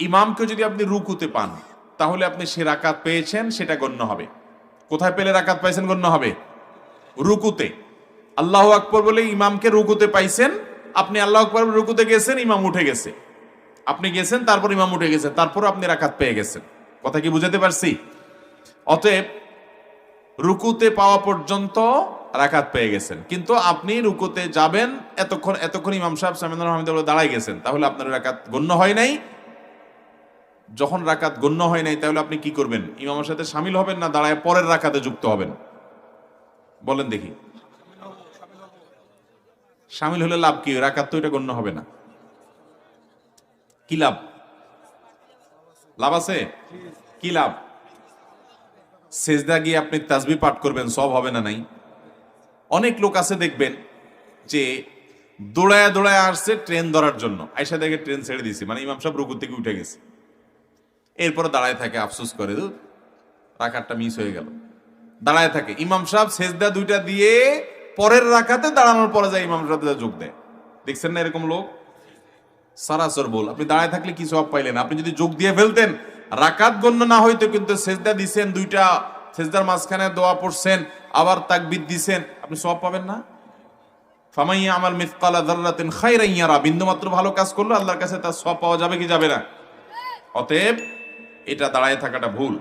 ইমামকে যদি আপনি রুকুতে পান তাহলে আপনি সে রাকাত পেয়েছেন, সেটা গণ্য হবে। কোথায় পেলে রাকাত পাইছেন গণ্য হবে? রুকুতে। আল্লাহু আকবার বলে ইমামকে রুকুতে পাইছেন, আপনি আল্লাহু আকবার রুকুতে গেছেন, ইমাম উঠে গেছে, আপনি গেছেন, তারপর ইমাম উঠে গেছে, তারপর আপনি রাকাত পেয়ে গেছেন। কথা কি বুঝাতে পারছি? অতএব রুকুতে পাওয়া পর্যন্ত রাকাত পেয়ে গেছেন, কিন্তু আপনি রুকুতে যাবেন এতক্ষণ ইমাম সাহেব সামিউল্লাহ আলহামদুলিল্লাহ দাঁড়ায় গেছেন, তাহলে আপনার রাকাত গণ্য হয় নাই। যখন রাকাত গণ্য হয় নাই তাহলে আপনি কি করবেন? ইমামের সাথে শামিল হবেন না দাঁড়ায় পরের রাকাতে যুক্ত হবেন? বলেন দেখি। শামিল হলে লাভ কি? রাকাত তো এটা গণ্য হবে না। কি লাভ? লাভ আছে? কি লাভ? সেজদা গিয়ে আপনি তাসবিহ পাঠ করবেন, সব হবে না নাই? অনেক লোক আছে দেখবেন যে দৌড়ায় দৌড়ায় আসছে ট্রেন ধরার জন্য, আইসা দেখে ট্রেন ছেড়ে দিয়েছে, মানে ইমাম সাহেব রুকু থেকে উঠে গেছে, এরপরে দাঁড়ায় থাকে, আফসোস করে রাকাতটা মিস হয়ে গেল। দাঁড়ায় থাকে, ইমাম সাহেব সেজদা দুইটা দিয়ে পরের রাকাতে দাঁড়ানোর পরে যায় ইমাম সাহেব যোগ দেয়। দেখছেন না এরকম লোক? সারাসর বল, আপনি দাঁড়ায় থাকলে কি সওয়াব পাইলেন? আপনি যদি যোগ দিয়ে ফেলতেন, রাকাত গণ্য না হইতো, কিন্তু সেজদা দিছেন দুইটা, সেজদার মাঝখানে দোয়া পড়ছেন, আবার তাকবীর দিছেন, আপনি সওয়াব পাবেন না? ফামাইয়া আমাল মিসকালা যাররাতিন খায়রান ইয়ারা, বিন্দুমাত্র ভালো কাজ করলো আল্লাহর কাছে তার সওয়াব পাওয়া যাবে কি যাবে না? অতএব এটা দাঁড়ায় থাকাটা ভুল।